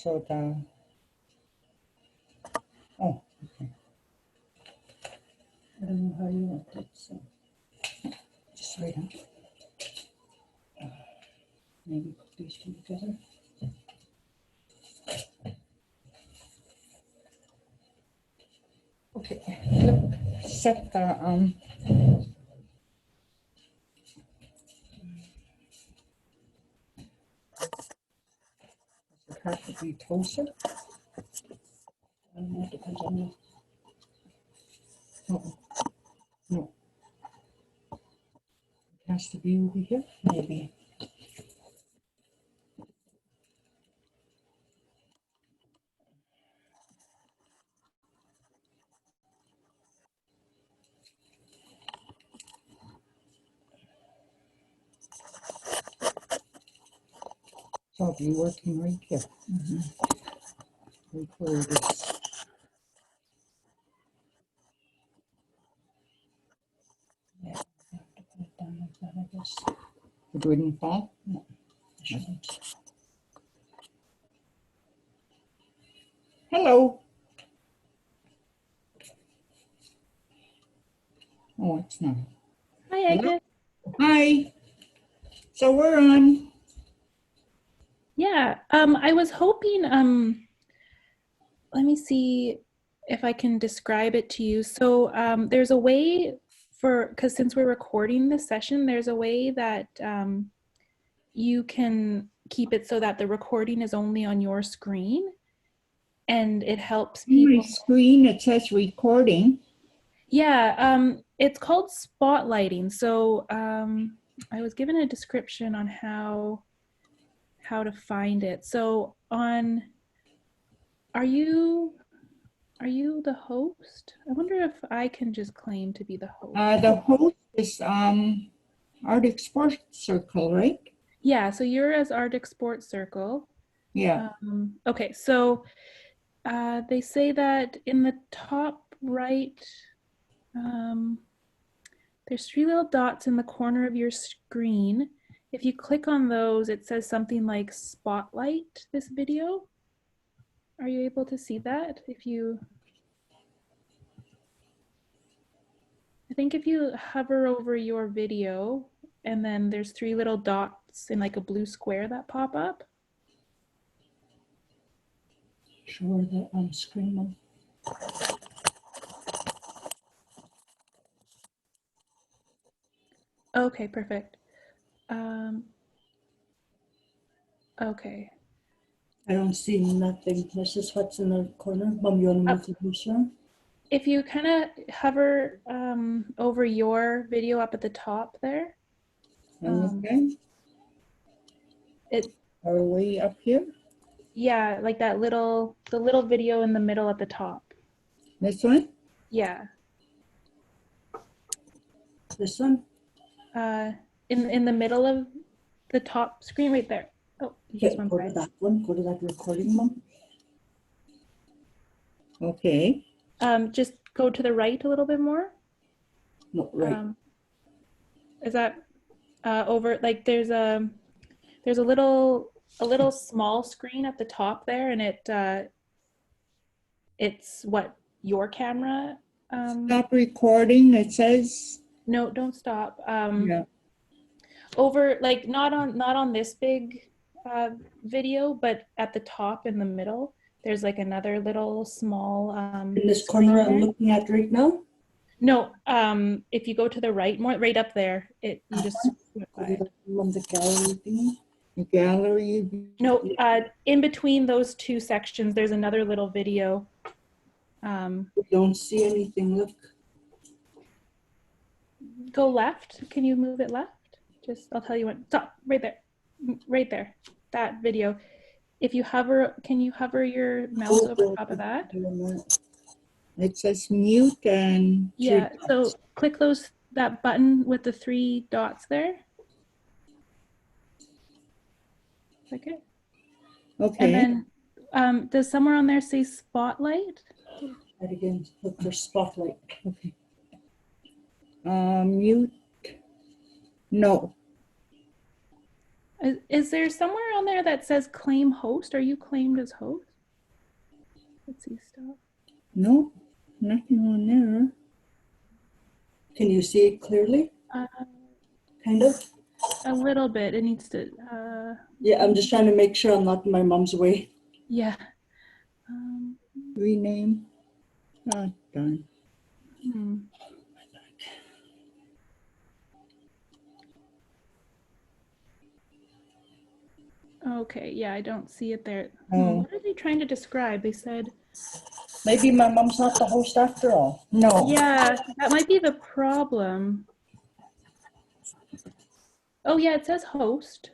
So the, oh, okay. I don't know how you want it, so just right on. Maybe put these two together. Okay, set the it has to be closer. I don't know, it depends on the. No, no. It has to be over here, maybe. So I'll be working right here. Record this. Yeah, I have to put it down like that, I guess. It wouldn't fall? No, I shouldn't. Hello. Oh, it's not. Hi, Hello? Agnes. Hi. So we're on. Yeah, I was hoping, let me see if I can describe it to you. So there's a way because since we're recording this session, there's a way that you can keep it so that the recording is only on your screen, and it helps On my people. screen, it says recording. Yeah, it's called spotlighting. So I was given a description on how to find it. So are you the host? I wonder if I can just claim to be the host. The host is Arctic Sports Circle, right? Yeah, so you're as Arctic Sports Circle. Yeah. Okay, so they say that in the top right, there's 3 little dots in the corner of your screen. If you click on those, it says something like spotlight this video. Are you able to see that? I think if you hover over your video and then there's 3 little dots in like a blue square that pop up. Sure that I'm screaming. Okay, perfect. Okay. I don't see nothing. This is what's in the corner. Mom, you want to move the cursor? If you kind of hover over your video up at the top there. Okay. It. Are we up here? Yeah, like the little video in the middle at the top. This one? Yeah. This one? In the middle of the top screen right there. Oh, Okay, go to that one. Go to that recording, Mom. Okay. Just go to the right a little bit more. No, right. Is that over? Like there's a little small screen at the top there, and it's what your camera. Stop recording. It says. No, don't stop. Yeah. Over like not on this big video, but at the top in the middle, there's like another little small. In this corner I'm looking at right now. No, if you go to the right, more right up there, you just on the gallery thingy. The gallery. No, in between those 2 sections, there's another little video. We don't see anything. Look. Go left. Can you move it left? I'll tell you when. Stop right there, right there. That video. If you hover, can you hover your mouse over top of that? It says mute and. Yeah. So click that button with the 3 dots there. Okay. Okay. And then does somewhere on there say spotlight? Right again. Look for spotlight. Okay. Mute. No. Is there somewhere on there that says claim host? Are you claimed as host? Let's see stuff. No, nothing on there. Can you see it clearly? Kind of? A little bit. It needs to. Yeah, I'm just trying to make sure I'm not in my mom's way. Yeah. Rename. Oh, darn. Okay, yeah, I don't see it there. Oh. What are they trying to describe? They said. Maybe my mom's not the host after all. No. Yeah, that might be the problem. Oh, yeah, it says host.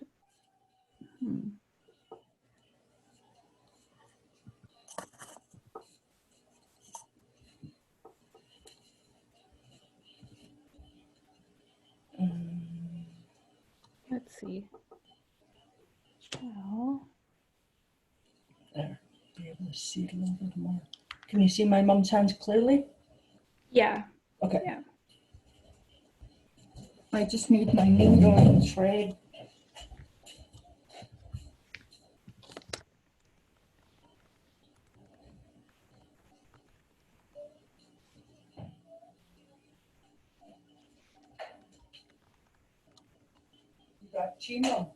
Let's see. Well, There. Be able to see it a little bit more. Can you see my mom's hands clearly? yeah. Okay. Yeah. I just need my needle and thread. You got Chino.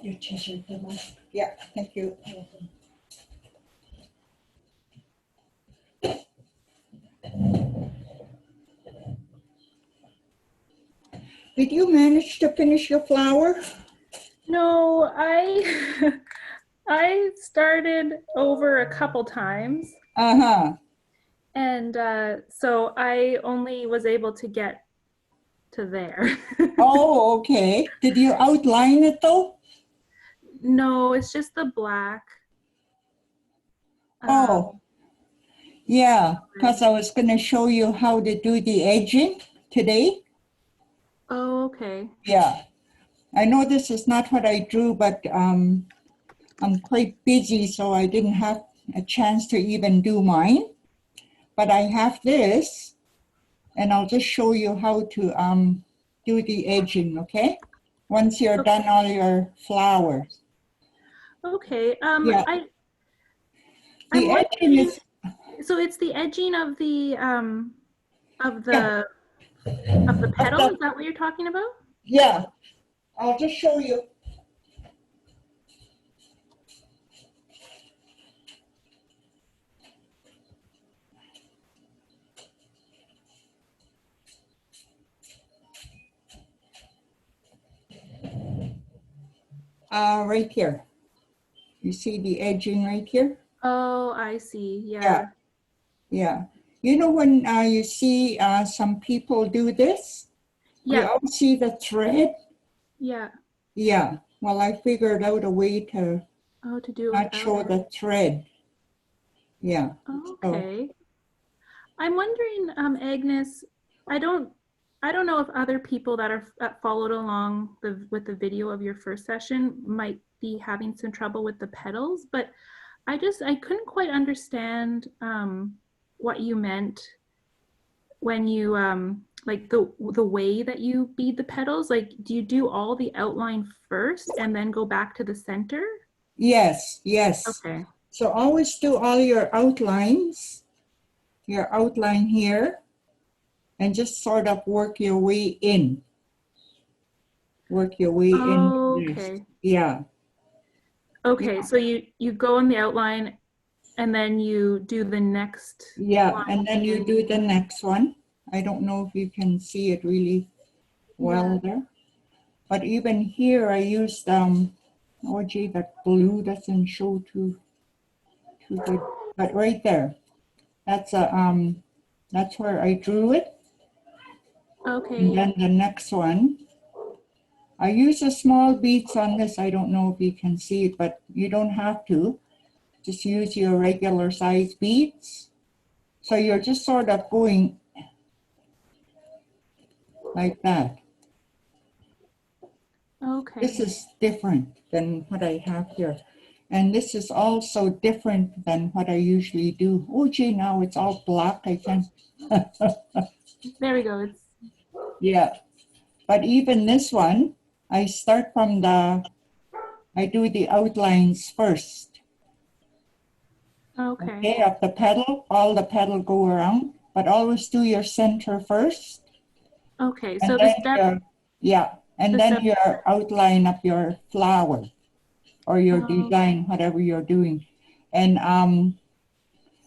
Your t-shirt, Mom. Yeah, thank you. Did you manage to finish your flower? No, I I started over a couple times. Uh-huh. And so I only was able to get to there. Oh, okay. Did you outline it though? No, it's just the black. Oh, yeah, because I was going to show you how to do the edging today. Oh, okay. Yeah, I know this is not what I drew, but I'm quite busy, so I didn't have a chance to even do mine. But I have this, and I'll just show you how to do the edging, okay? Once you're done all your flowers. Okay. Yeah, I'm the edging wondering. is, So it's the edging of the yeah, petal. Is that what you're talking about? yeah. I'll just show you. Right here. You see the edging right here? Oh, I see. Yeah, Yeah. yeah. You know when you see some people do this? You Yeah. all see the thread? Yeah. Yeah. Well, I figured out a way to Oh, to do it not without show it. the thread. Yeah. So, Okay. I'm wondering, Agnes, I don't I don't know if other people that followed along with the video of your first session might be having some trouble with the petals, but I couldn't quite understand what you meant when you like the way that you bead the petals. Like, do you do all the outline first and then go back to the center? yes, yes. Okay. So always do all your outlines, your outline here, and just sort of work your way in. Work your way in. Okay. Yeah. Okay, so you go in the outline and then you do the next Yeah, line and then you in. do the next one. I don't know if you can see it really well there. But even here I used, oh gee, that blue doesn't show too good. But right there, that's where I drew it. Okay. And then the next one, I use a small beads on this. I don't know if you can see it, but you don't have to. Just use your regular size beads. So you're just sort of going like that. Okay. This is different than what I have here. And this is also different than what I usually do. Oh gee, now it's all black, I think. There we go. It's Yeah, but even this one, I start from I do the outlines first. okay. Okay, of the petal, all the petal go around, but always do your center first. Okay. And So the then step. and The then step. your outline of your flower or your Oh, design, whatever you're doing. And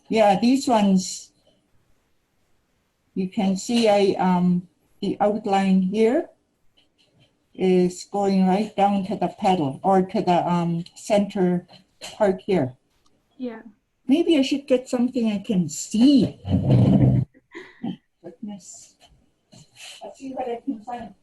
yeah, these ones, you can see the outline here is going right down to the petal or to the center part here. yeah. Maybe I should get something I can see. Goodness. Let's see what I can find.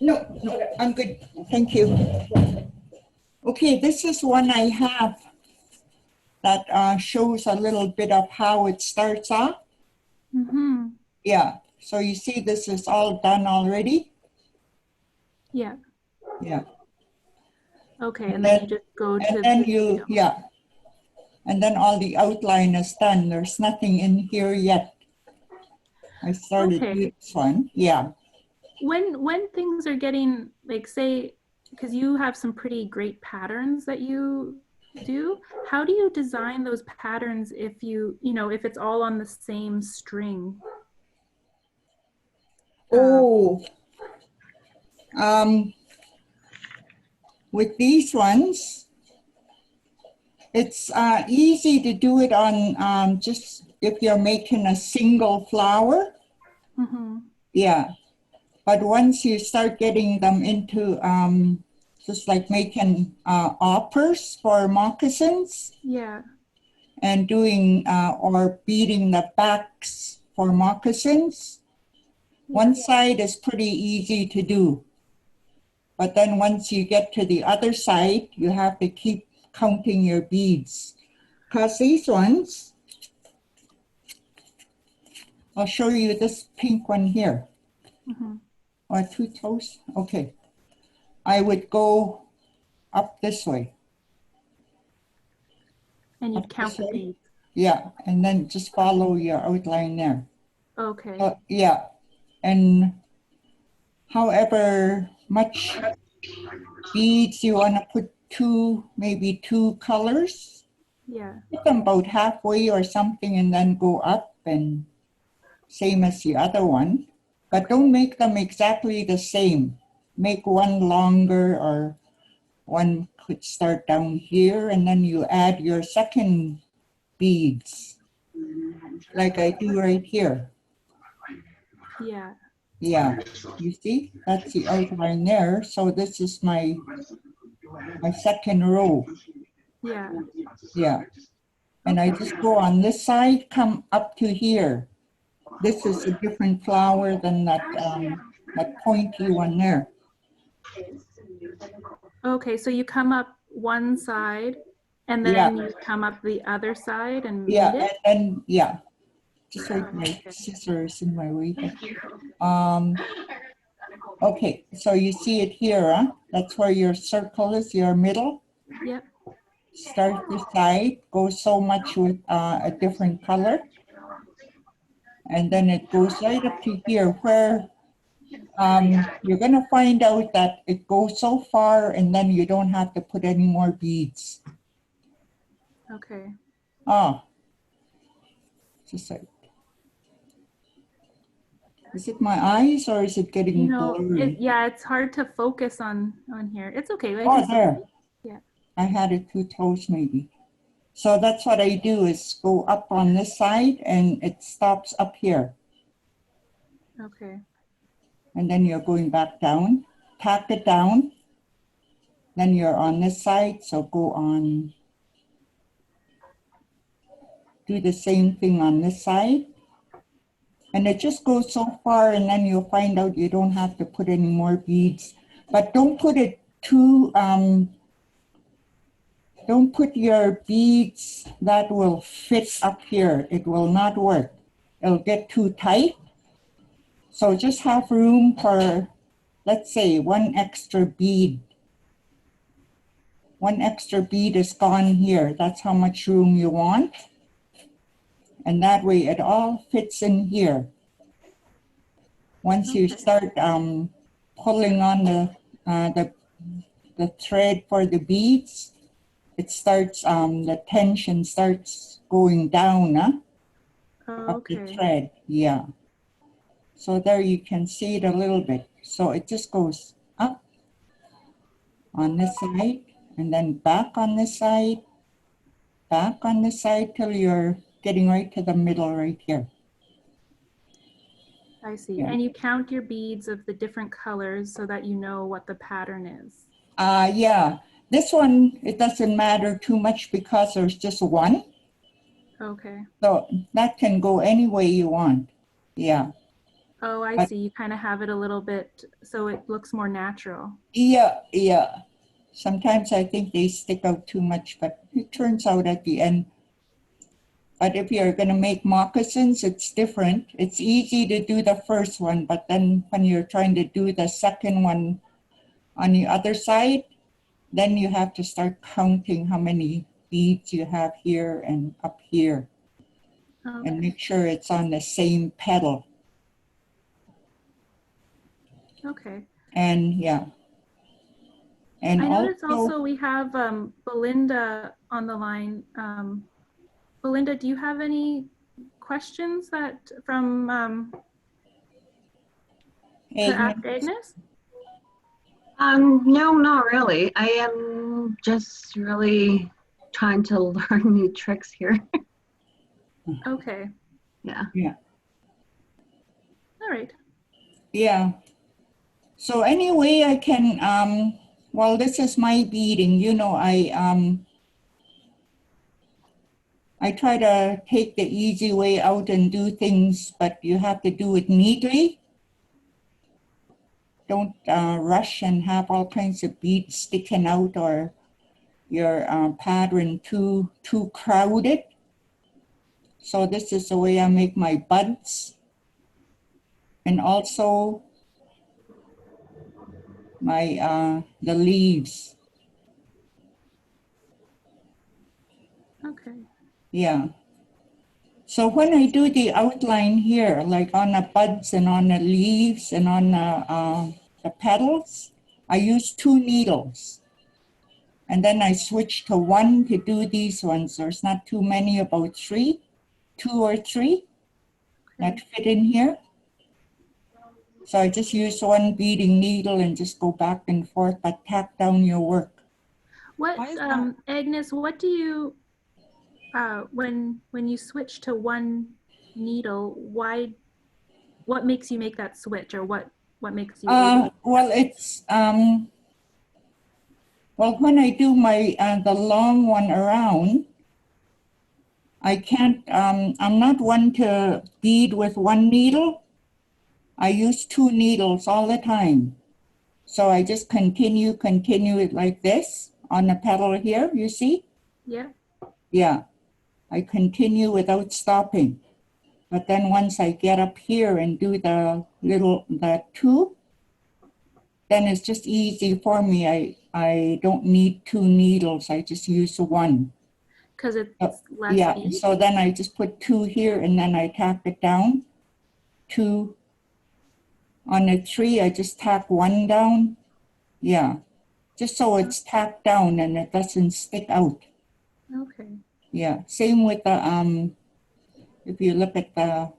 No, I'm good. Thank you. Okay, this is one I have that shows a little bit of how it starts off. Mm-hmm. Yeah, so you see this is all done already. Yeah. Yeah. Okay. And then you just go to the. Yeah, and then all the outline is done. There's nothing in here yet. I started Okay. this one. Yeah. When things are getting like, say, because you have some pretty great patterns that you do, how do you design those patterns if if it's all on the same string? Oh, with these ones, it's easy to do it on just if you're making a single flower. Mm-hmm. Yeah. But once you start getting them into just like making uppers for moccasins Yeah. and doing or beading the backs for moccasins, one side is pretty easy to do. But then once you get to the other side, you have to keep counting your beads. Because these ones, I'll show you this pink one here. Mm-hmm. Or two toes. Okay. I would go up this way. And Up you'd count this the way. beads. Yeah. And then just follow your outline there. Okay. Yeah. And however much beads you want to put maybe two colors, Yeah. put them about halfway or something and then go up and same as the other one. But don't make them exactly the same. Make one longer or one could start down here and then you add your second beads like I do right here. Yeah. Yeah, you see, that's the outline there. So this is my second row. Yeah. Yeah, and I just go on this side, come up to here. This is a different flower than that pointy one there. Okay. So you come up one side and Yeah, then you come up the other side and meet yeah, it. and then yeah, just like my scissors in my way. Okay, so you see it here, huh? That's where your circle is, your middle. Yep. Start this side, go so much with a different color. And then it goes right up to here where you're gonna find out that it goes so far and then you don't have to put any more beads. Okay. Ah, just like, Is it my eyes or is it getting blurry? Yeah, it's hard to focus on here. It's okay. I Oh, can still there. see. Yeah. I had it too close maybe. So that's what I do is go up on this side and it stops up here. Okay. And then you're going back down, tack it down. Then you're on this side, so go on, do the same thing on this side. And it just goes so far and then you'll find out you don't have to put any more beads. But don't put it too, don't put your beads that will fit up here. It will not work. It'll get too tight. So just have room for, let's say, one extra bead. One extra bead is gone here. That's how much room you want. And that way it all fits in here. Once you start pulling on the thread for the beads, it starts, the tension starts going down up the thread. Yeah. So there you can see it a little bit. So it just goes up on this side and then back on this side, back on this side till you're getting right to the middle right here. I see. Yeah. And you count your beads of the different colors so that you know what the pattern is. Yeah. This one, it doesn't matter too much because there's just one. Okay. So that can go any way you want. Yeah. Oh, I see. You kind of have it a little bit so it looks more natural. Yeah, yeah. Sometimes I think they stick out too much, but it turns out at the end. But if you're going to make moccasins, it's different. It's easy to do the first one, but then when you're trying to do the second one on the other side, then you have to start counting how many beads you have here and up here. Okay. And make sure it's on the same petal. Okay. And yeah. And I noticed also we have Belinda on the line. Belinda, do you have any questions that from to ask Agnes? No, not really. I am just really trying to learn new tricks here. Okay. Yeah. Yeah. All right. Yeah. So anyway, I can, well, this is my beading. You know, I try to take the easy way out and do things, but you have to do it neatly. Don't rush and have all kinds of beads sticking out or your pattern too crowded. So this is the way I make my buds and also my the leaves. Okay. Yeah. So when I do the outline here, like on the buds and on the leaves and on the petals, I use 2 needles. And then I switch to 1 to do these ones. There's not too many, about 3, 2 or 3 that fit in here. So I just use 1 beading needle and just go back and forth, but tack down your work. What, Agnes, what do you, when you switch to 1 needle, what makes you make that switch, or what makes you well, it's, well, when I do my, the long one around, I can't, I'm not one to bead with 1 needle. I use 2 needles all the time. So I just continue it like this on the petal here, you see? Yeah. Yeah, I continue without stopping. But then once I get up here and do the 2, then it's just easy for me. I don't need 2 needles, I just use 1. Because it's less yeah, bead? So then I just put 2 here and then I tack it down. 2 on the 3, I just tack 1 down. Yeah, just so it's tacked down and it doesn't stick out. Okay. Yeah, same with the, if you look at the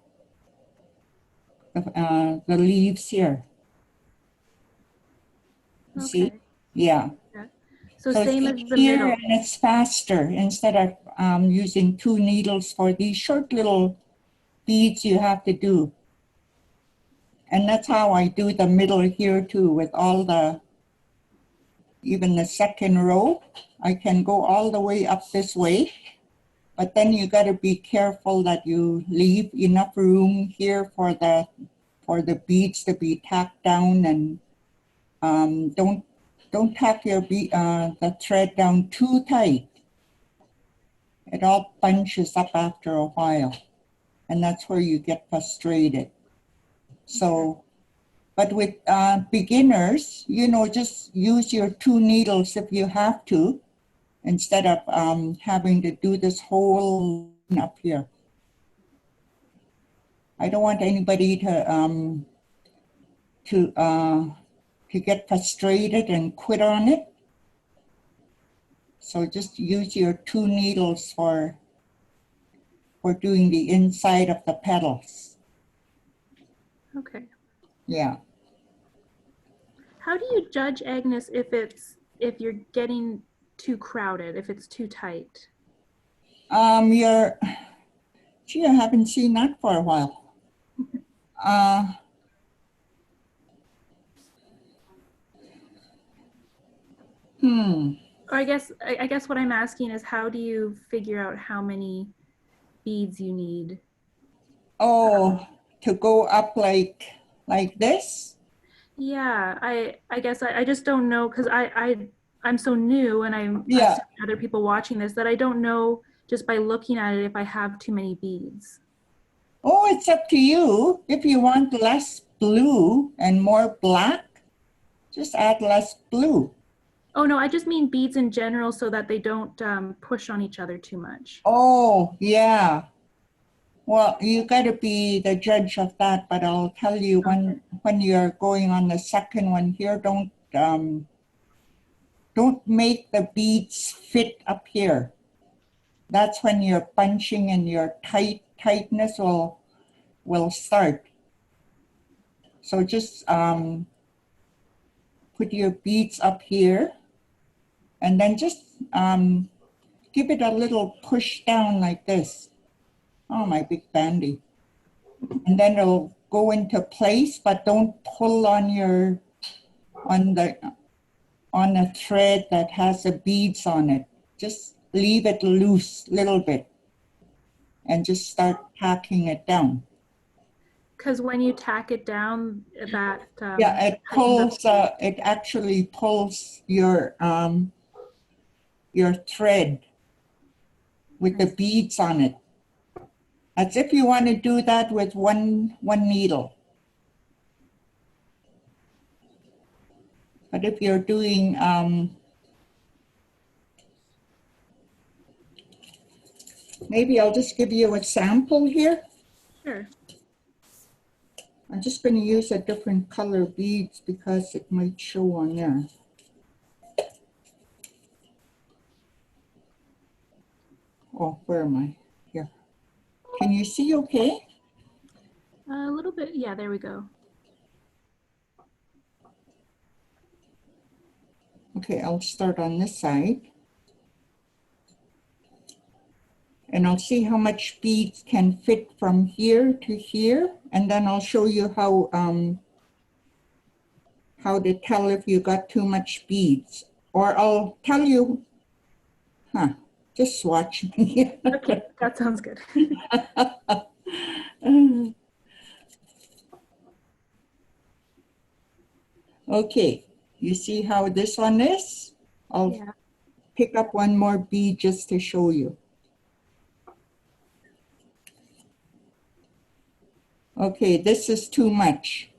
the leaves here. You see? Okay. Yeah. Yeah. So So same it's as the here middle. and it's faster instead of using 2 needles for these short little beads you have to do. And that's how I do the middle here too, with all the, even the second row. I can go all the way up this way, but then you got to be careful that you leave enough room here for the beads to be tacked down, and don't tack the thread down too tight. It all bunches up after a while, and that's where you get frustrated. So, but with beginners, you know, just use your 2 needles if you have to, instead of having to do this whole up here. I don't want anybody to get frustrated and quit on it. So just use your 2 needles for doing the inside of the petals. Okay. Yeah. How do you judge, Agnes, if you're getting too crowded, if it's too tight? Gee, I haven't seen that for a while. Uh, Or I guess what I'm asking is, how do you figure out how many beads you need? oh, to go up like this? Yeah, I guess I just don't know, because I'm so new, and I'm Yeah. assuming other people watching this, that I don't know just by looking at it if I have too many beads. Oh, it's up to you. If you want less blue and more black, just add less blue. Oh no, I just mean beads in general, so that they don't push on each other too much. Oh, yeah. Well, you got to be the judge of that, but I'll tell you, when you're going on the second one here, don't make the beads fit up here. That's when your bunching and your tightness will start. So just put your beads up here, and then just give it a little push down like this. Oh, my big bandy. And then it'll go into place, but don't pull on the thread that has the beads on it. Just leave it loose a little bit and just start tacking it down. Because when you tack it down, that Yeah, it tightens pulls. up. It actually pulls your thread with the beads on it. As if you want to do that with one needle. But if you're doing maybe I'll just give you a sample here. Sure. I'm just going to use a different color beads because it might show on there. Oh, where am I? Here. Can you see okay? A little bit. Yeah, there we go. Okay, I'll start on this side. And I'll see how much beads can fit from here to here. And then I'll show you how to tell if you got too much beads. Or I'll tell you, just watch me. Okay, that sounds good. Okay, you see how this one is? I'll Yeah. pick up one more bead just to show you. Okay, this is too much.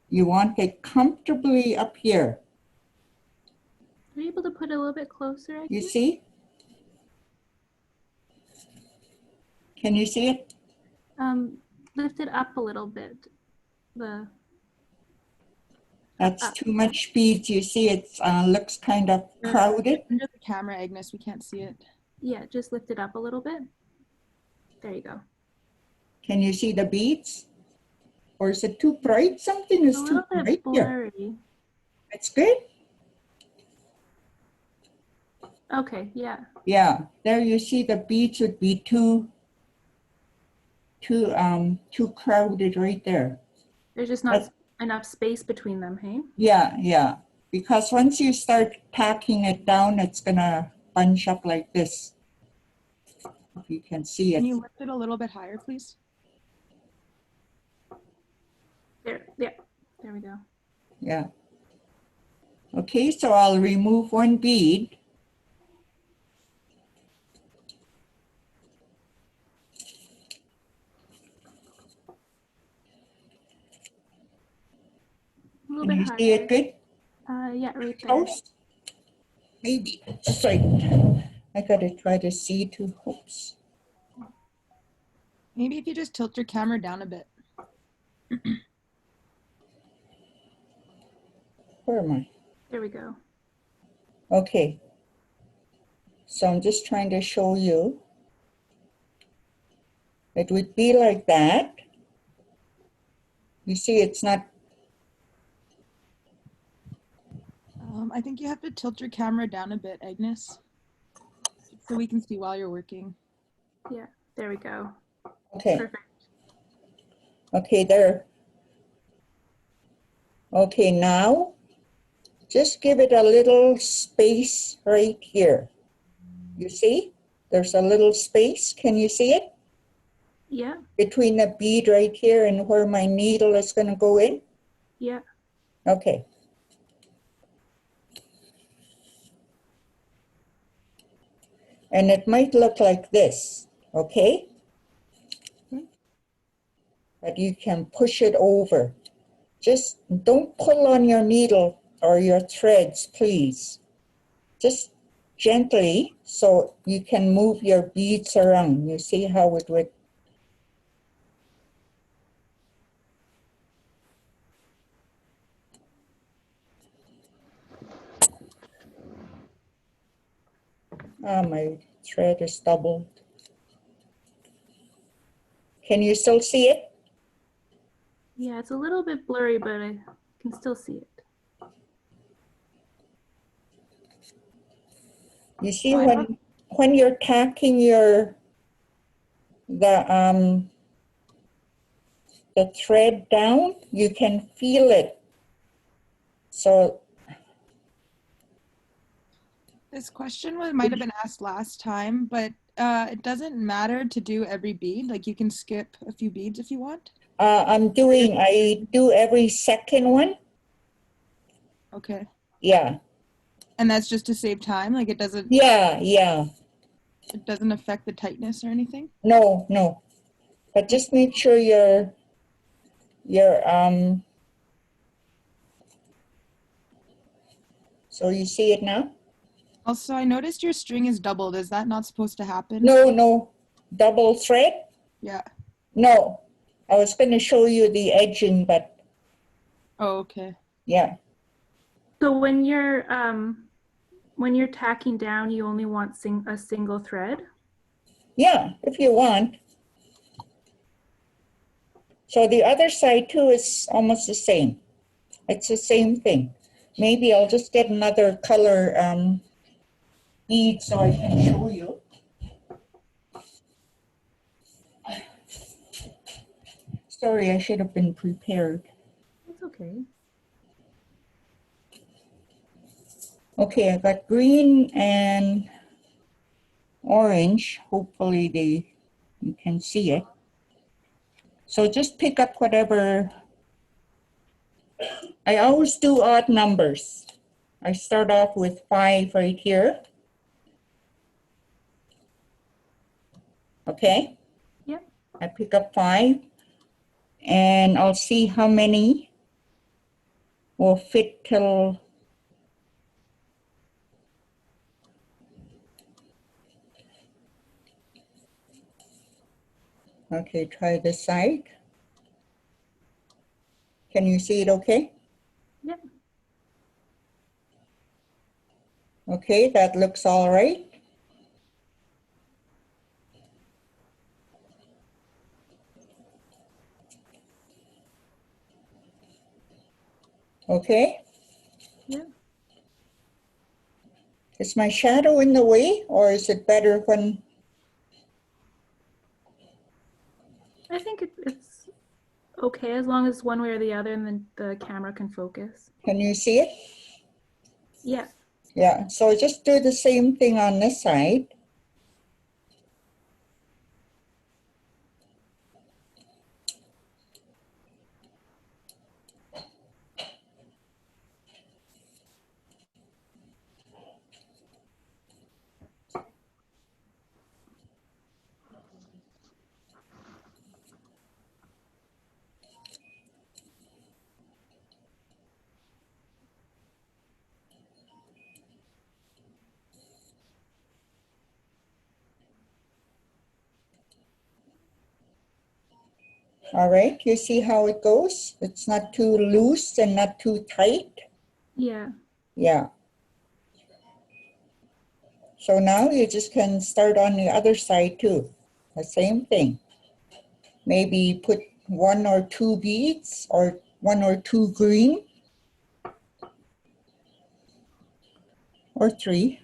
You want it comfortably up here. Are you able to put it a little bit closer? You see? Can you see it? Lift it up a little bit. That's too much beads. You see it looks kind of crowded. Under the camera, Agnes, we can't see it. Yeah, just lift it up a little bit. There you go. Can you see the beads? Or is it too bright? Something A is too little bright bit here. blurry. That's good. Okay, yeah. Yeah, there you see the beads would be too crowded right there. There's just not enough space between them, hey? Yeah, yeah. Because once you start tacking it down, it's gonna bunch up like this. If you can see Can it. you lift it a little bit higher, please? There, yeah, there we go. Yeah. Okay, so I'll remove one bead. A little Can bit you higher. see it good? Yeah, right there. Close? Maybe. Just right. I gotta try to see too. Oops. Maybe if you just tilt your camera down a bit. Where am I? There we go. Okay. So I'm just trying to show you. It would be like that. You see, it's not. I think you have to tilt your camera down a bit, Agnes, so we can see while you're working. Yeah, there we go. Okay. Perfect. Okay, there. Okay, now just give it a little space right here. You see? There's a little space. Can you see it? Yeah, Between the bead right here and where my needle is going to go in? yeah. Okay. And it might look like this, okay? But you can push it over. Just don't pull on your needle or your threads, please. Just gently so you can move your beads around. You see how it would. Ah, my thread is doubled. Can you still see it? Yeah, it's a little bit blurry, but I can still see it. You see when you're tacking the thread down, you can feel it. So This question might have been asked last time, but it doesn't matter to do every bead. Like you can skip a few beads if you want. I do every second one. Okay. Yeah. And that's just to save time. Like it doesn't affect the tightness or anything. No, no. But just make sure your so you see it now? Also, I noticed your string is doubled. Is that not supposed to happen? No. Double thread? Yeah. No. I was going to show you the edging, but Oh, okay. yeah. So when you're tacking down, you only want a single thread? Yeah, if you want. So the other side too is almost the same. It's the same thing. Maybe I'll just get another color bead so I can show you. Sorry, I should have been prepared. That's okay. Okay, I got green and orange. Hopefully you can see it. So just pick up whatever. I always do odd numbers. I start off with 5 right here. Okay? Yep. I pick up 5 and I'll see how many will fit till okay, try this side. Can you see it okay? Yep. Okay, that looks all right. Okay? Yeah. Is my shadow in the way, or is it better when, I think it's okay as long as one way or the other and then the camera can focus. can you see it? Yeah. Yeah, so just do the same thing on this side. All right, you see how it goes? It's not too loose and not too tight. Yeah. Yeah. So now you just can start on the other side too. The same thing. Maybe put 1 or 2 beads or 1 or 2 green or 3.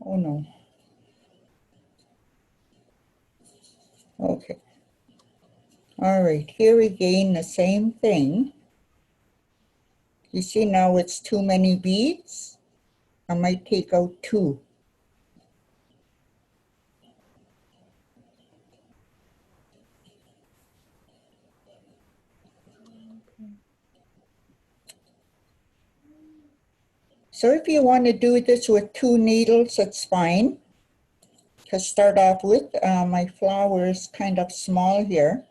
Oh no. Okay. All right, here again, the same thing. You see now it's too many beads. I might take out 2. So if you want to do this with 2 needles, it's fine. To start off with, my flower is kind of small here.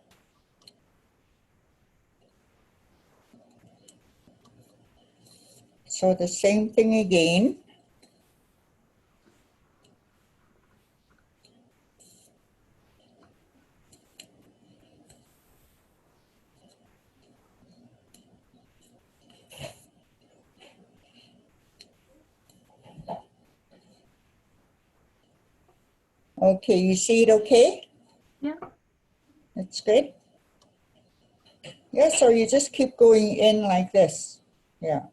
So the same thing again. Okay, you see it okay? Yeah. That's good. Yeah, so you just keep going in like this. Yeah,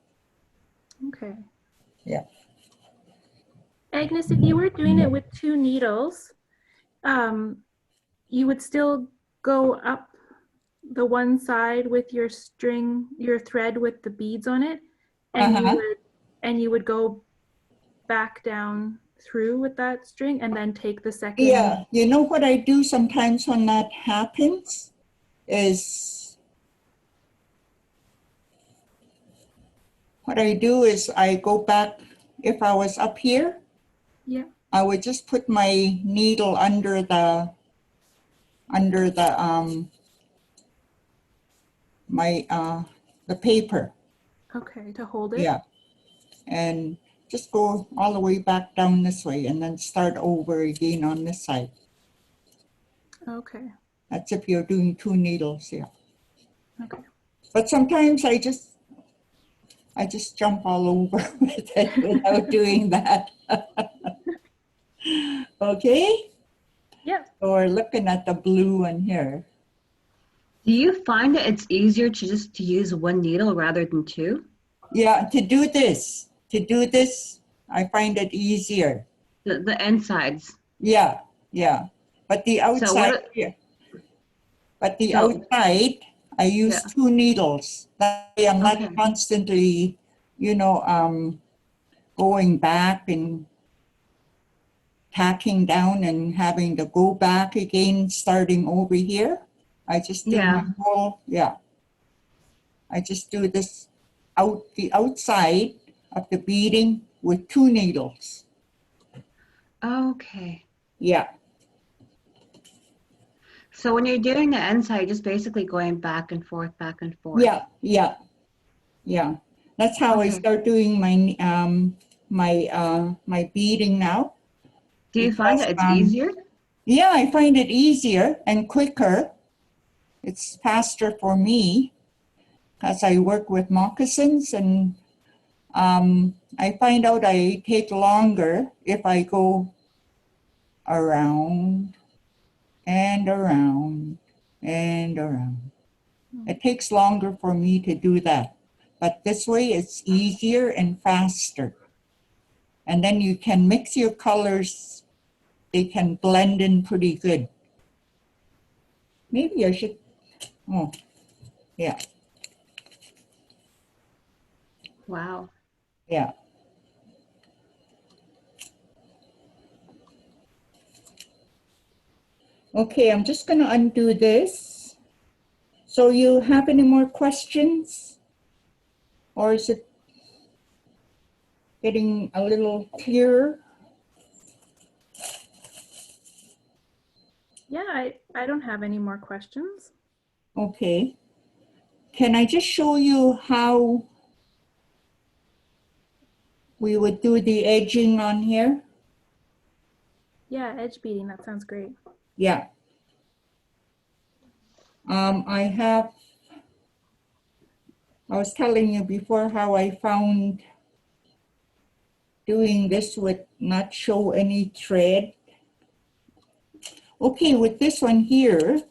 Okay. yeah. Agnes, if you were doing it with 2 needles, you would still go up the one side with your string, your thread with the beads on it, and Uh-huh. you would go back down through with that string and then take the second. Yeah, you know what I do sometimes when that happens is I go back. If I was up here, Yeah. I would just put my needle under the my the paper. Okay, to hold it. Yeah, and just go all the way back down this way and then start over again on this side. Okay. That's if you're doing 2 needles, yeah. Okay. But sometimes I just jump all over with it without doing that. Okay? Yeah. So we're looking at the blue one here. Do you find that it's easier to just to use 1 needle rather than 2? Yeah, to do this, I find it easier. The end sides. Yeah, yeah. But the So outside, what? yeah. But the So outside, I use yeah. 2 needles. That way I'm not Okay. constantly, going back and tacking down and having to go back again, starting over here. I just do my Yeah. whole, yeah. I just do this the outside of the beading with 2 needles. Okay. Yeah, So when you're doing the inside, you're just basically going back and forth, back and forth. yeah, yeah, yeah. That's how I Okay. start doing my beading now. Do you find Because that it's easier? yeah, I find it easier and quicker. It's faster for me. as I work with moccasins, and I find out I take longer if I go around and around and around. It takes longer for me to do that, but this way it's easier and faster. And then you can mix your colors, they can blend in pretty good. Maybe I should, oh, yeah, Wow. yeah. Okay, I'm just gonna undo this. So you have any more questions? Or is it getting a little clearer? Yeah, I don't have any more questions. Okay. Can I just show you how we would do the edging on here? Yeah, edge beading, that sounds great. Yeah. I was telling you before how I found doing this would not show any thread. Okay, with this one here,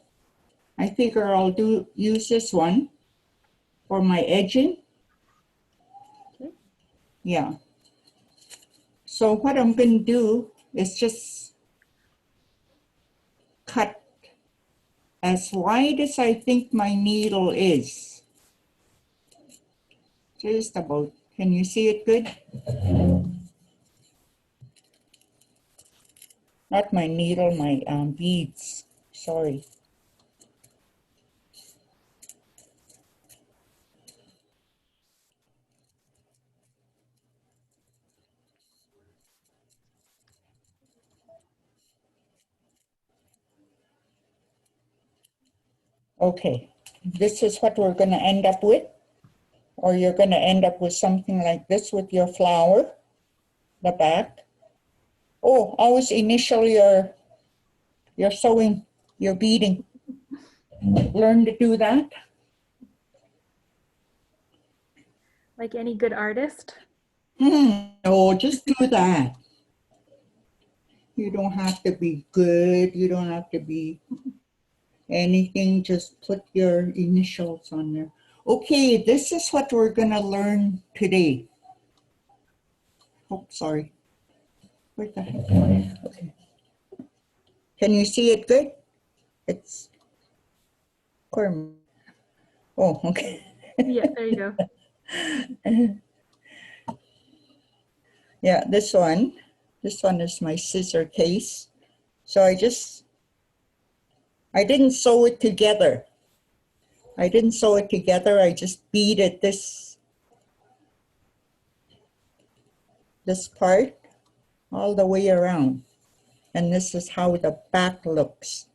I figure I'll use this one for my edging. Okay. Yeah. So what I'm going to do is just cut as wide as I think my needle is. Just about. Can you see it good? Not my needle, my beads. Sorry. Okay, this is what we're going to end up with. Or you're going to end up with something like this with your flower, the back. Oh, always initial your sewing, your beading. Learn to do that. Like any good artist? No, just do that. You don't have to be good. You don't have to be anything. Just put your initials on there. Okay, this is what we're going to learn today. Oh, sorry. Where the heck am I? Okay. Can you see it good? It's... Oh, okay. Yeah, there you go. Yeah, this one is my scissor case. So I didn't sew it together. I just beaded this part all the way around. And this is how the back looks.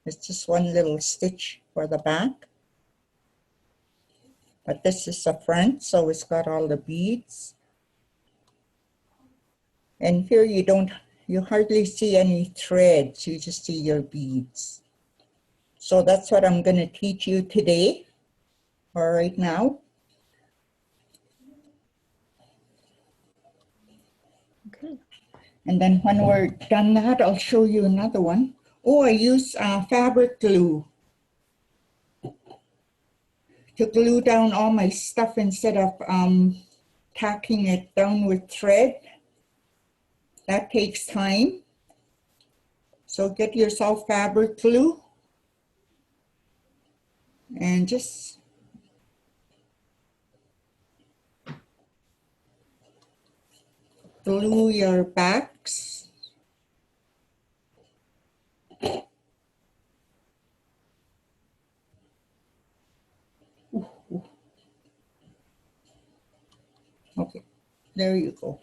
It's just one little stitch for the back. But this is the front, so it's got all the beads. And here you hardly see any threads, you just see your beads. So that's what I'm going to teach you today, or right now. Okay. And then when we're done that, I'll show you another one. Oh, I use fabric glue to glue down all my stuff instead of tacking it down with thread. That takes time. So get yourself fabric glue and just glue your backs. Okay, there you go.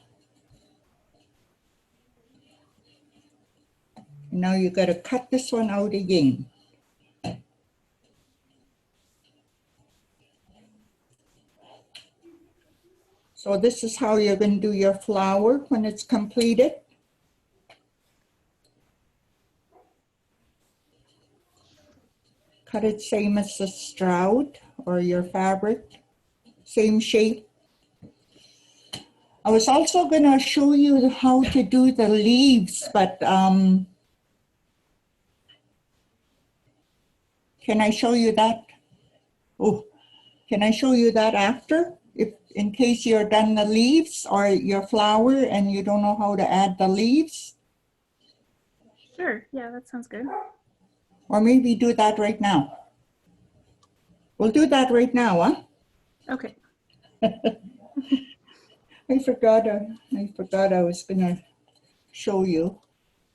Now you got to cut this one out again. So this is how you're going to do your flower when it's completed. cut it same as the stroud or your fabric, same shape. I was also going to show you how to do the leaves, but can I show you that? Oh, can I show you that after? If in case you're done the leaves or your flower and you don't know how to add the leaves, Sure. Yeah, that sounds good. or maybe do that right now. We'll do that right now, huh? Okay. I forgot I was gonna show you.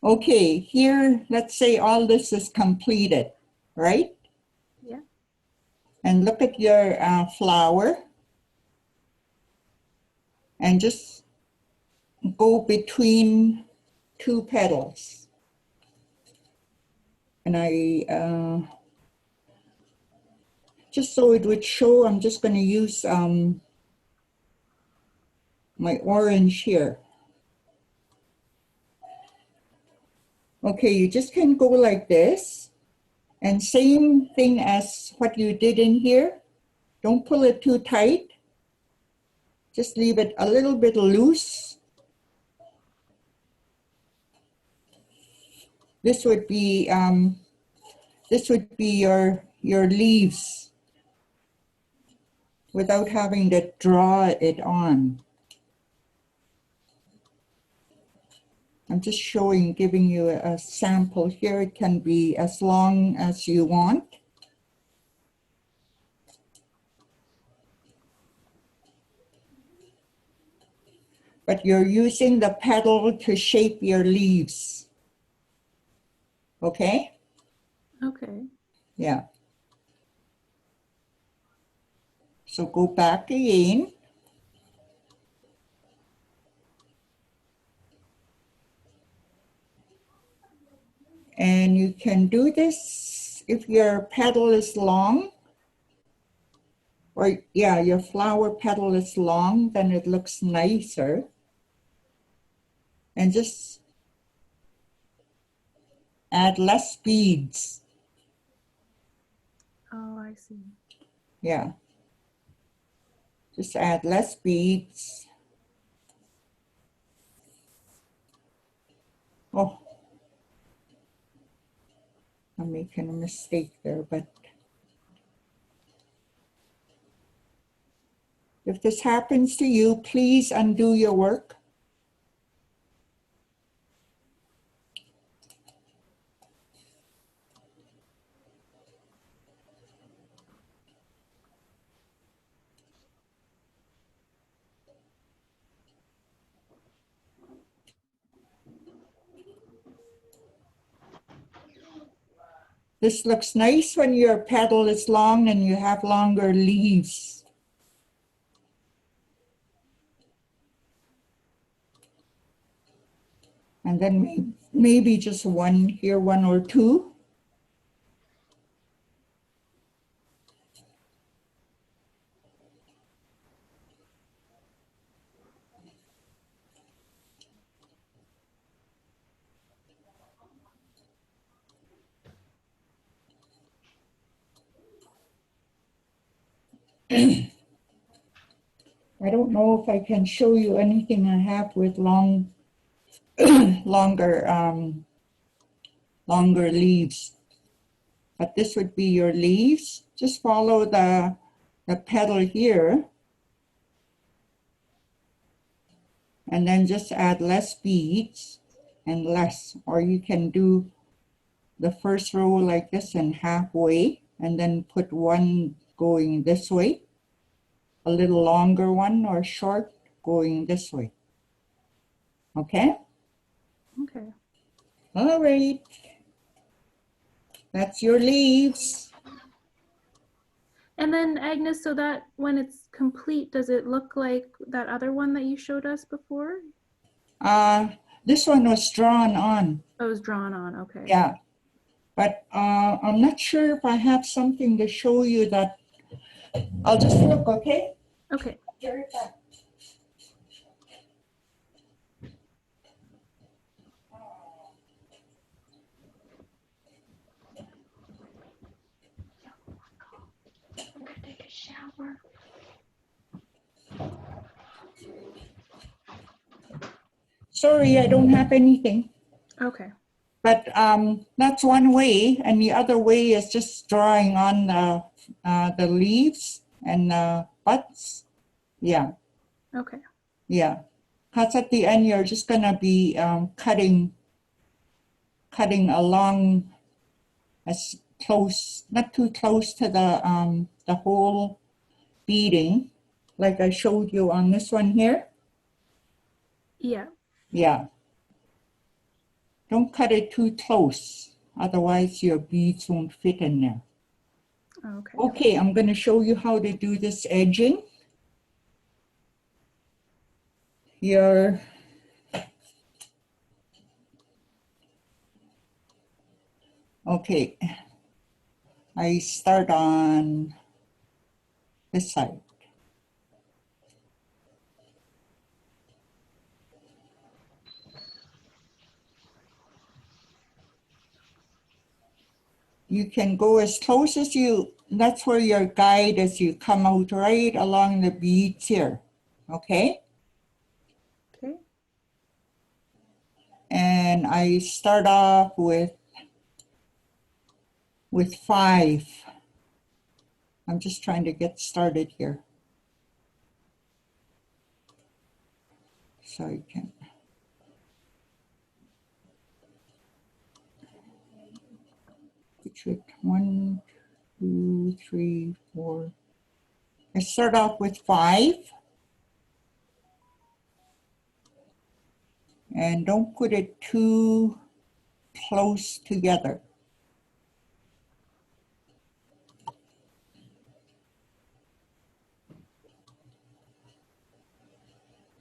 Okay, here, let's say all this is completed, right? Yeah. And look at your flower and just go between two petals. And I, just so it would show, I'm just gonna use my orange here. Okay, you just can go like this. And same thing as what you did in here. Don't pull it too tight. Just leave it a little bit loose. This would be your leaves without having to draw it on. I'm just showing, giving you a sample here. It can be as long as you want. But you're using the petal to shape your leaves. Okay? Okay. Yeah. So go back again. And you can do this if your petal is long, or yeah, your flower petal is long, then it looks nicer. And just add less beads. Oh, I see. Yeah. Just add less beads. Oh, I'm making a mistake there, but if this happens to you, please undo your work. This looks nice when your petal is long and you have longer leaves. And then maybe just one here, one or two. I don't know if I can show you anything I have with longer longer leaves. But this would be your leaves. Just follow the petal here. And then just add less beads and less. Or you can do the first row like this and halfway. And then put one going this way. A little longer one or short going this way. Okay? Okay. All right. That's your leaves. And then Agnes, so that when it's complete, does it look like that other one that you showed us before? This one was drawn on. Oh, it was drawn on. Okay. Yeah. But I'm not sure if I have something to show you that. I'll just look, okay? Okay. Be right back. Sorry, I don't have anything. Okay. But that's one way, and the other way is just drawing on the leaves and the buds. Yeah, Okay. yeah. Because at the end, you're just gonna be cutting along as close, not too close to the whole beading, like I showed you on this one here. Yeah. Yeah. Don't cut it too close, otherwise your beads won't fit in there. Okay. Okay, I'm going to show you how to do this edging. Your okay, I start on this side. You can go as close as you, that's where your guide is, you come out right along the beads here, okay? Okay. And I start off with 5. I'm just trying to get started here. So you can. Put it 1, 2, 3, 4. I start off with 5. And don't put it too close together.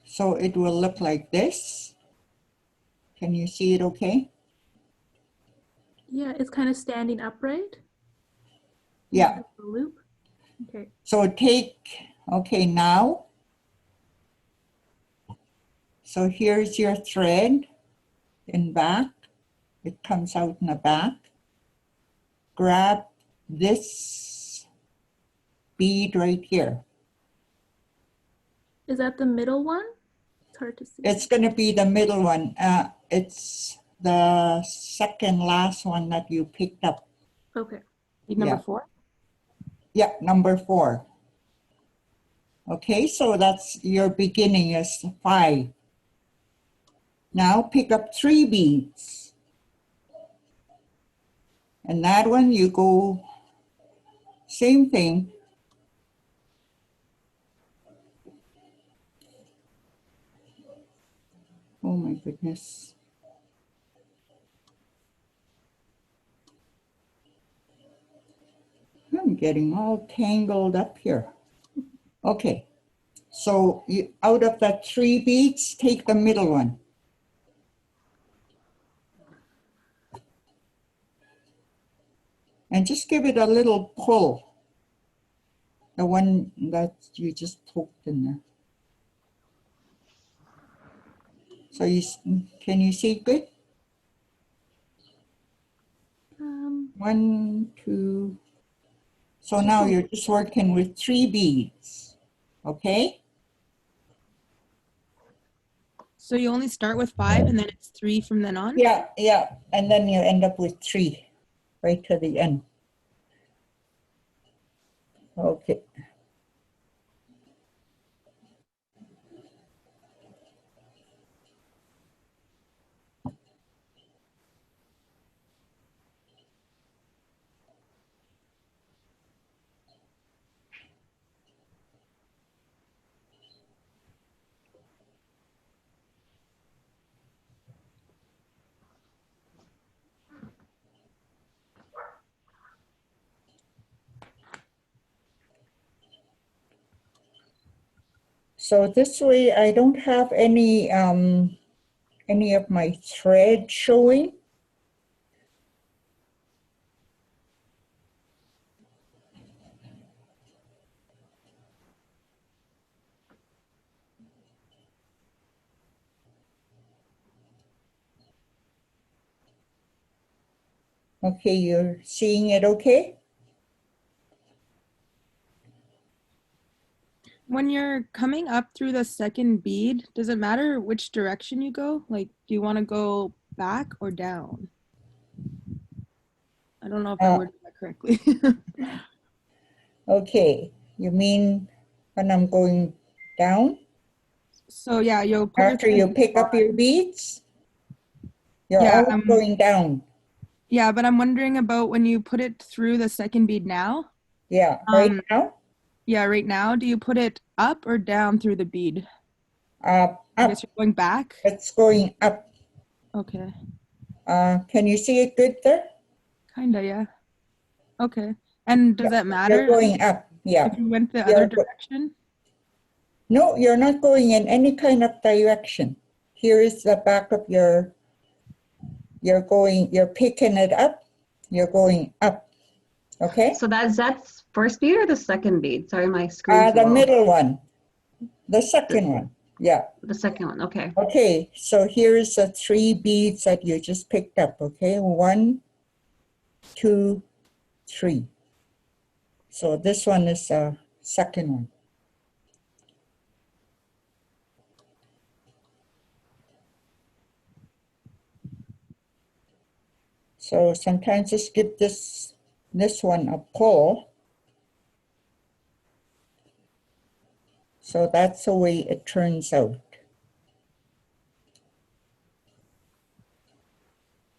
So it will look like this. Can you see it okay? Yeah, it's kind of standing upright. Yeah. The loop. Okay. So okay, now. So here's your thread in back. It comes out in the back. Grab this bead right here. Is that the middle one? It's hard to see. It's going to be the middle one. It's the second last one that you picked up. Okay. Bead number Yeah. 4? Yeah, number 4. Okay, so that's your beginning is 5. Now pick up 3 beads. And that one you go same thing. Oh my goodness. I'm getting all tangled up here. Okay, so you, out of that 3 beads, take the middle one. And just give it a little pull. The one that you just poked in there. So can you see good? 1, 2. So now you're just working with 3 beads, okay? So you only start with 5 and then it's 3 from then on? Yeah, yeah, and then you end up with 3 right to the end. Okay. So this way I don't have any of my thread showing. Okay, you're seeing it okay? When you're coming up through the second bead, does it matter which direction you go? Like, do you want to go back or down? I don't know if I worded that correctly. Okay, you mean when I'm going down? So yeah, you'll put your After you thumb- pick up your beads? You're Yeah, always going down. yeah, but I'm wondering about when you put it through the second bead now. Yeah, right now? Yeah, right now, do you put it up or down through the bead? Up, I guess you're going back. it's going up. Okay, Can you see it good there? kinda, yeah. Okay, and does that You're matter going up, yeah. if you went the You're other go- direction? No, you're not going in any kind of direction. Here is the back of you're picking it up, you're going up, okay? So that's first bead or the second bead? Sorry, my screen's The low. middle one, the second one, yeah. The second one, okay. Okay, so here's the 3 beads that you just picked up, okay? 1, 2, 3. So this one is the second one. So sometimes just give this one a pull. So that's the way it turns out.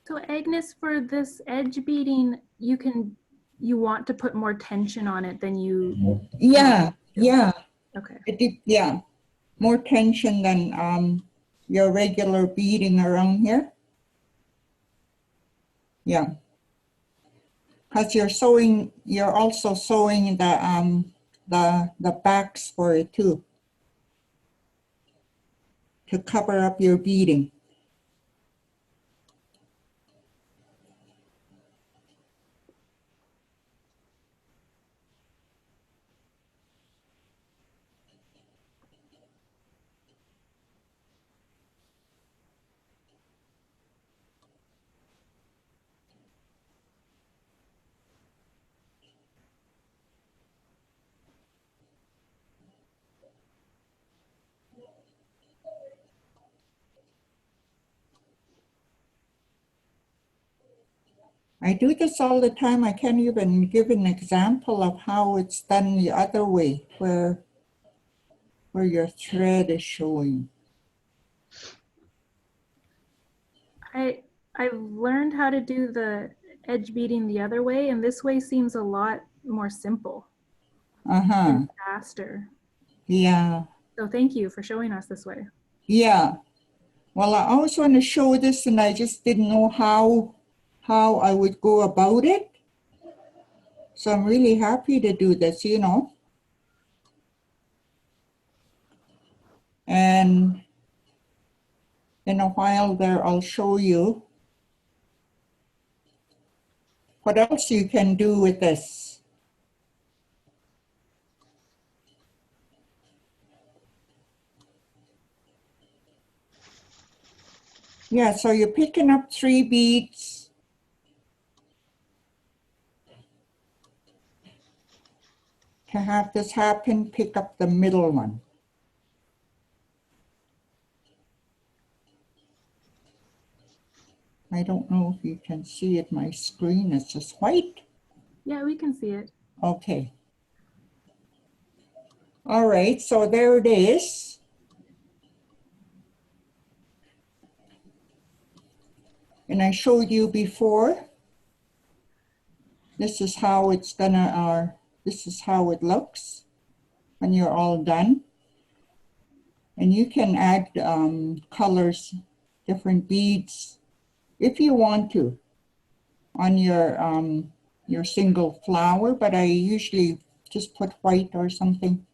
So Agnes, for this edge beading, you want to put more tension on it than you. Yeah, yeah, Okay. yeah. More tension than your regular beading around here. Yeah. Because you're also sewing the backs for it too, to cover up your beading. I do this all the time. I can't even give an example of how it's done the other way, where your thread is showing. I've learned how to do the edge beading the other way, and this way seems a lot more simple Uh-huh. and faster. Yeah. So thank you for showing us this way. Yeah. Well, I always want to show this, and I just didn't know how I would go about it. So I'm really happy to do this, you know. And in a while there, I'll show you what else you can do with this. Yeah, so you're picking up 3 beads. To have this happen, pick up the middle one. I don't know if you can see it. My screen is just white. Yeah, we can see it. Okay. All right, so there it is. And I showed you before. This is how it's gonna, this is how it looks when you're all done. And you can add colors, different beads, if you want to, on your single flower, but I usually just put white or something.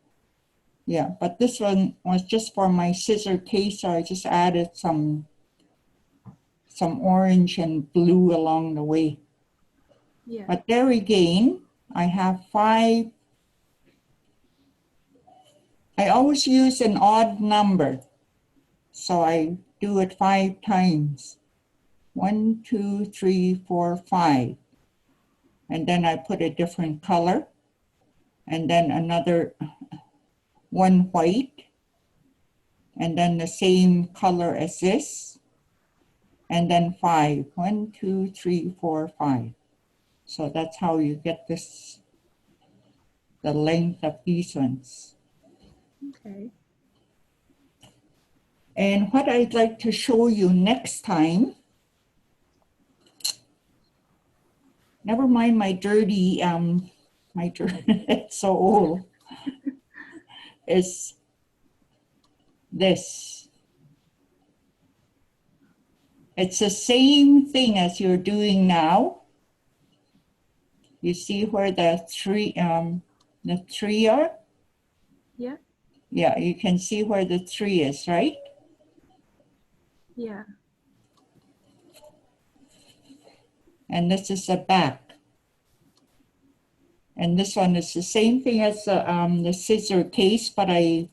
Yeah, but this one was just for my scissor case, so I just added some orange and blue along the way. Yeah. But there again, I have 5. I always use an odd number, so I do it 5 times. 1, 2, 3, 4, 5. And then I put a different color, and then another one white, and then the same color as this, and then 5. 1, 2, 3, 4, 5. So that's how you get this, the length of these ones. Okay. And what I'd like to show you next time, never mind my dirty, it's so old, is this. It's the same thing as you're doing now. You see where the three are? Yeah. Yeah, you can see where the 3 is, right? Yeah. And this is the back. And this one is the same thing as the scissor case, but I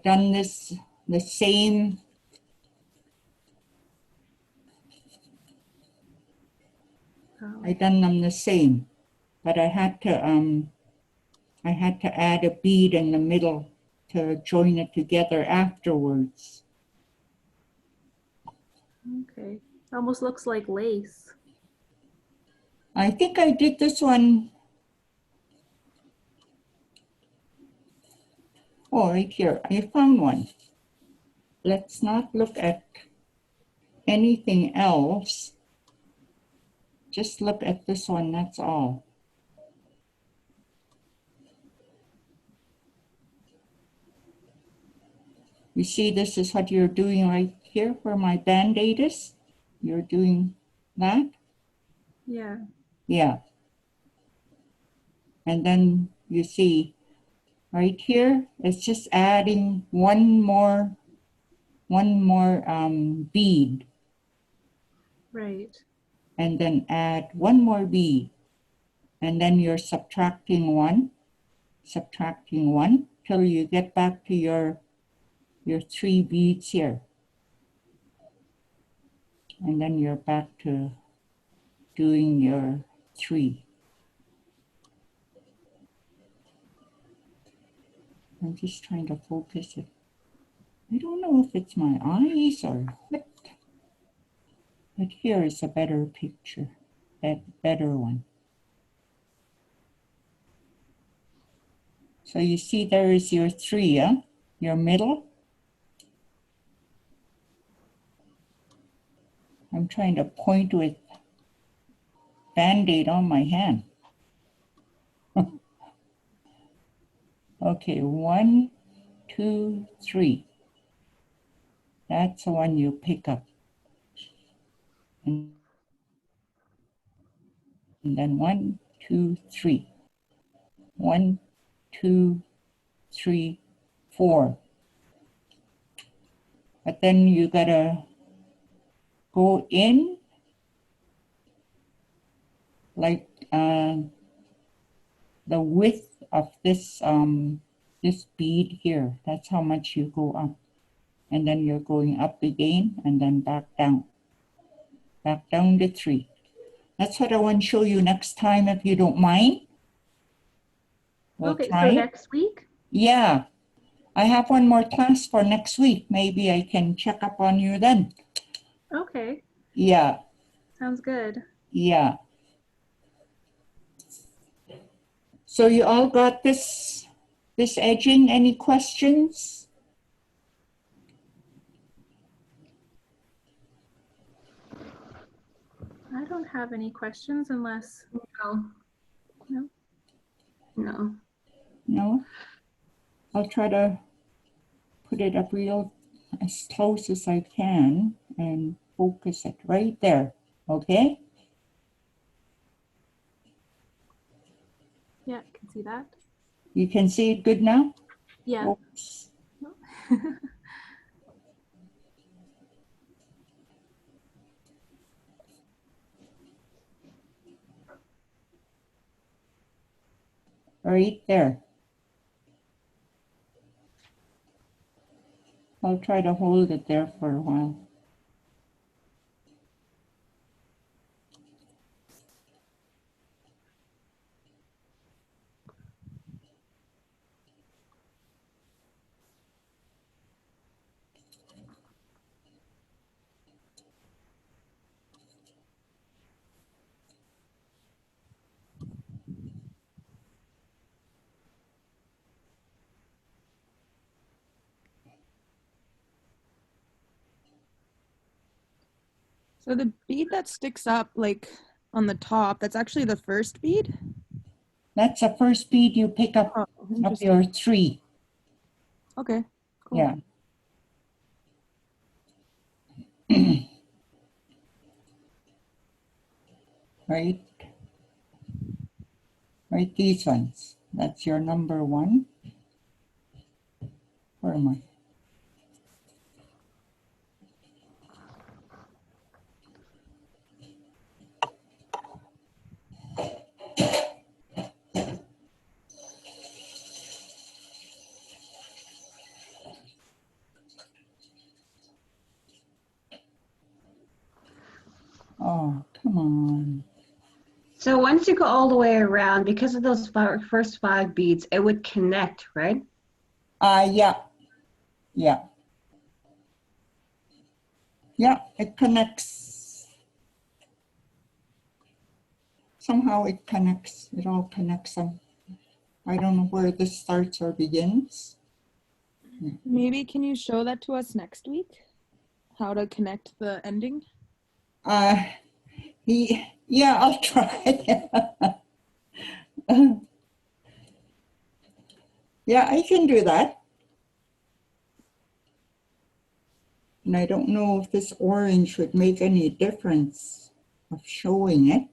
done this the same. Oh. I done them the same, but I had to add a bead in the middle to join it together afterwards. Okay. Almost looks like lace. I think I did this one. Oh, right here, I found one. Let's not look at anything else. Just look at this one, that's all. You see, this is what you're doing right here where my Band-Aid is. You're doing that. Yeah. Yeah. And then you see right here, it's just adding one more bead, Right. and then add one more bead. And then you're subtracting one till you get back to your 3 beads here. And then you're back to doing your 3. I'm just trying to focus it. I don't know if it's my eyes or what, but here is a better picture, that better one. So you see there is your 3, huh? Your middle. I'm trying to point with Band-Aid on my hand. Okay, 1, 2, 3. That's the one you pick up. And then 1, 2, 3. 1, 2, 3, 4. But then you gotta go in like the width of this this bead here. That's how much you go up. And then you're going up again and then back down to 3. That's what I want to show you next time, if you don't mind. We'll Okay, try so it. next week? Yeah, I have one more class for next week. Maybe I can check up on you then. Okay. Yeah, Sounds good. yeah. So you all got this edging? Any questions? I don't have any questions unless, No. no? No. No? I'll try to put it up real as close as I can and focus it right there, okay? Yeah, I can see that. You can see it good now? Yeah. Oops. Right there. I'll try to hold it there for a while. So the bead that sticks up like on the top, that's actually the first bead? That's the first bead you pick up Oh, of interesting. your 3. Okay, cool. Yeah. Right? Right, these ones. That's your number 1. Where am I? Oh, come on. So once you go all the way around, because of those first 5 beads, it would connect, right? Yeah. Yeah. Yeah, it connects. Somehow it connects. It all connects. I don't know where this starts or begins. Maybe can you show that to us next week? How to connect the ending? Yeah, I'll try. Yeah, I can do that. And I don't know if this orange would make any difference of showing it.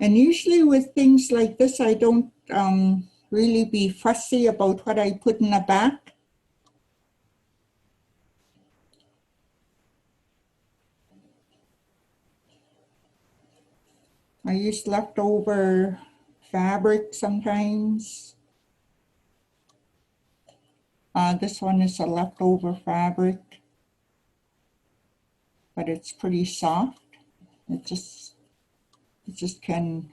And usually with things like this, I don't really be fussy about what I put in the back. I use leftover fabric sometimes. This one is a leftover fabric, but it's pretty soft. It just can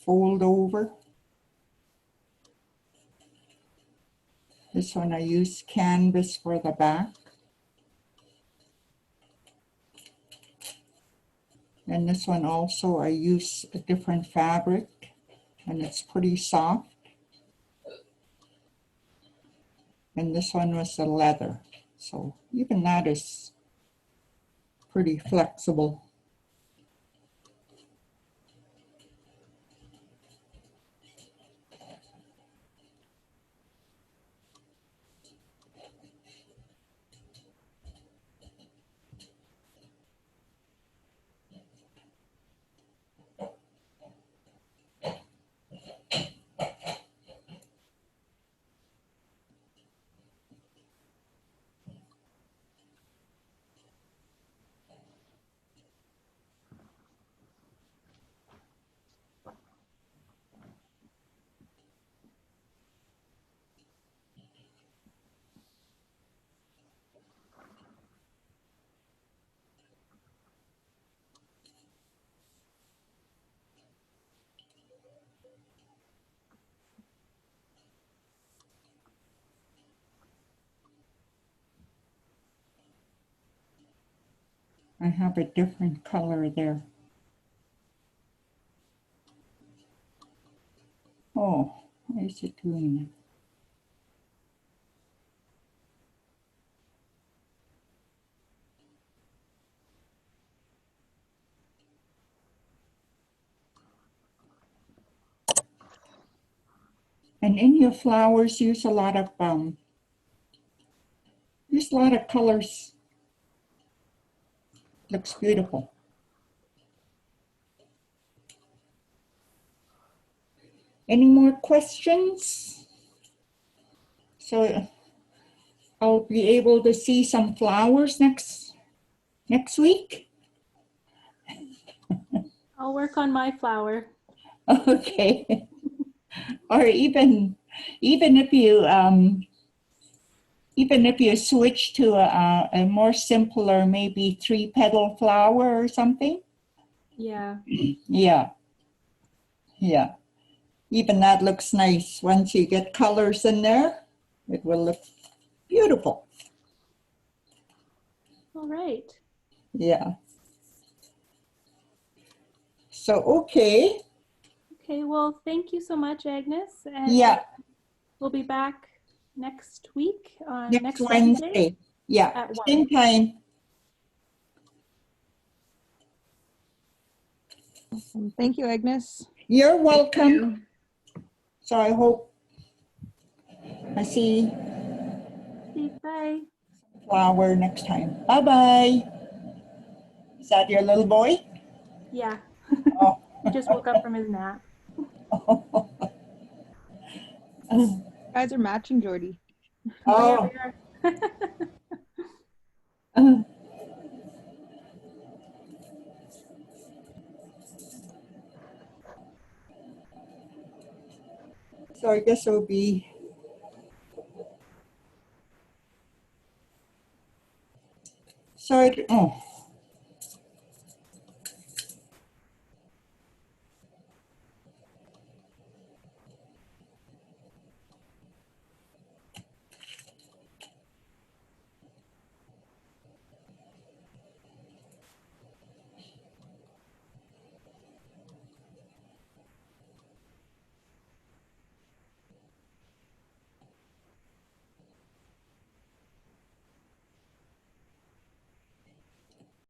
fold over. This one I use canvas for the back. And this one also I use a different fabric, and it's pretty soft. And this one was the leather. So even that is pretty flexible. I have a different color there. Oh, why is it doing that? And in your flowers, use a lot of colors. Looks beautiful. Any more questions? So I'll be able to see some flowers next week. I'll work on my flower. Okay. Or even if you switch to a more simpler, maybe 3-petal flower or something. Yeah. Yeah. Yeah. Even that looks nice. Once you get colors in there, it will look beautiful. All right. Yeah. So, okay. Okay, well, thank you so much, Agnes. And Yeah, we'll be back next week on next Wednesday Wednesday. Yeah, at 1. same time. Thank you, Agnes. You're welcome. you. So I hope I see Bye. Flower next time. Bye-bye. Is that your little boy? Yeah. Oh. He just woke up from his nap. You guys are matching, Jordy. Oh, Oh. yeah, we are. So I guess it'll be so oh.